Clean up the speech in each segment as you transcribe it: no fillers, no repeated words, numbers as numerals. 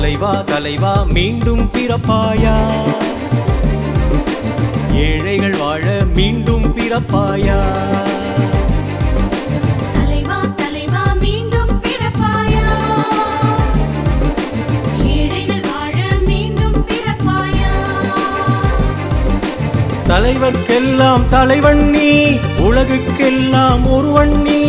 தலைவா தலைவா மீண்டும் பிறப்பாயா, ஏழைகள் வாழ மீண்டும் பிறப்பாயா. தலைவா தலைவா மீண்டும் பிறப்பாயா, ஏழைகள் வாழ மீண்டும் பிறப்பாயா. தலைவர்க்கெல்லாம் தலைவன் நீ, உலகுக்கெல்லாம் ஒருவன் நீ.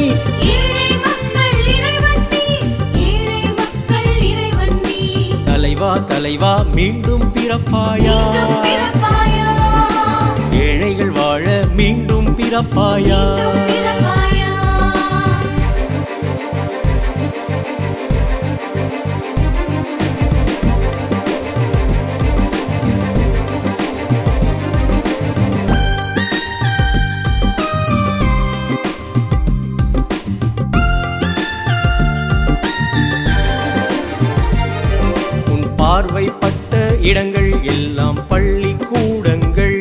தலைவா தலைவா மீண்டும் பிறப்பாயா, ஏழைகள் வாழ மீண்டும் பிறப்பாயா. பார்வைப்பட்ட இடங்கள் எல்லாம் பள்ளிக்கூடங்கள்,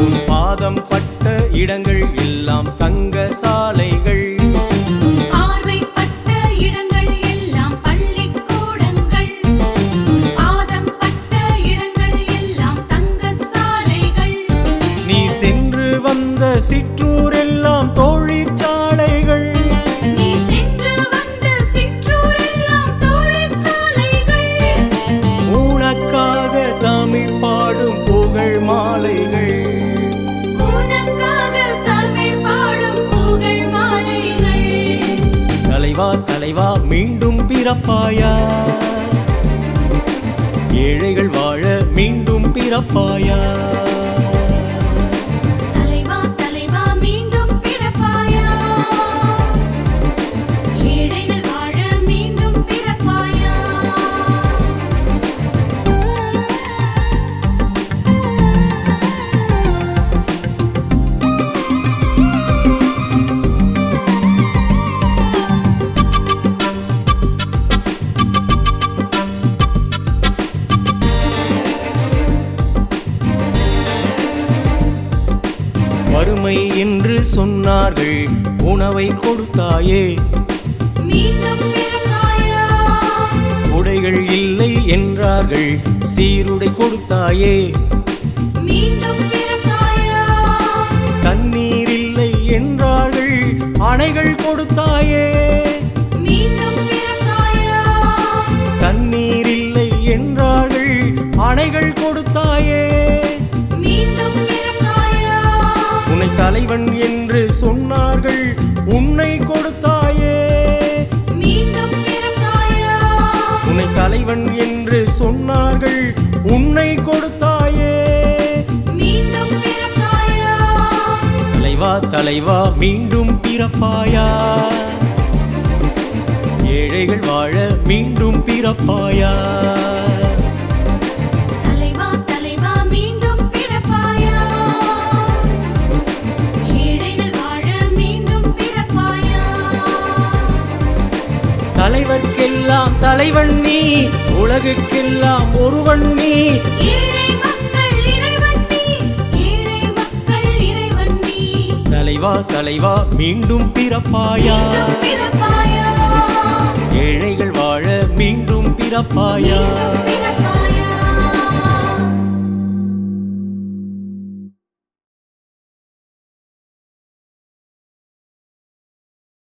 உன் பாதம் பட்ட இடங்கள் எல்லாம் தங்க சாலைகள். பார்வைப்பட்ட இடங்கள் எல்லாம் பள்ளிக்கூடங்கள், பாதம் பட்ட இடங்கள் எல்லாம் தங்க சாலைகள். நீ சென்று வந்த சிற்றூர் எல்லாம் தொழிற்சாலைகள். தமிழ் பாடும் புகழ் மாலைகள், உனக்காக தமிழ் பாடும் புகழ் மாலைகள். தலைவா தலைவா மீண்டும் பிறப்பாயா, ஏழைகள் வாழ மீண்டும் பிறப்பாயா. தலைவா தலைவா மீண்டும் பிறப்பாயா, ஏழைகள் வாழ மீண்டும் பிறப்பாயா. வறுமை என்று சொன்னார்கள், உணவை கொடுத்தாயே. மீண்டும் பிறப்பாயா. உடைகள் இல்லை என்றார்கள், சீருடை கொடுத்தாயே. மீண்டும் பிறப்பாயா. தண்ணீர் இல்லை என்றார்கள், அணைகள் கொடுத்தாயே. மீண்டும் பிறப்பாயா. தண்ணீர் இல்லை என்றார்கள், அணைகள் கொடுத்தாயே. மீண்டும் பிறப்பாயா. உன்னை தலைவன் என்று சொன்னார்கள், உன்னை கொடுத்தாயே. மீண்டும் பிறப்பாயா. உன்னை தலைவன் என்று சொன்னார்கள், உன்னை கொடுத்தாயே. மீண்டும் பிறப்பாயா. தலைவா தலைவா மீண்டும் பிறப்பாயா, ஏழைகள் வாழ மீண்டும் பிறப்பாயா. தலைவா தலைவா மீண்டும் பிறப்பாயா, ஏழைகள் வாழ மீண்டும் பிறப்பாயா. தலைவர்க்கெல்லாம் தலைவன் நீ, உலகுக்கெல்லாம் ஒருவன் நீ. ஏழை மக்கள் இறைவன் நீ, ஏழை மக்கள் இறைவன் நீ. தலைவா தலைவா மீண்டும் பிறப்பாயா, மீண்டும் பிறப்பாயா, ஏழைகள் வாழ மீண்டும் பிறப்பாயா.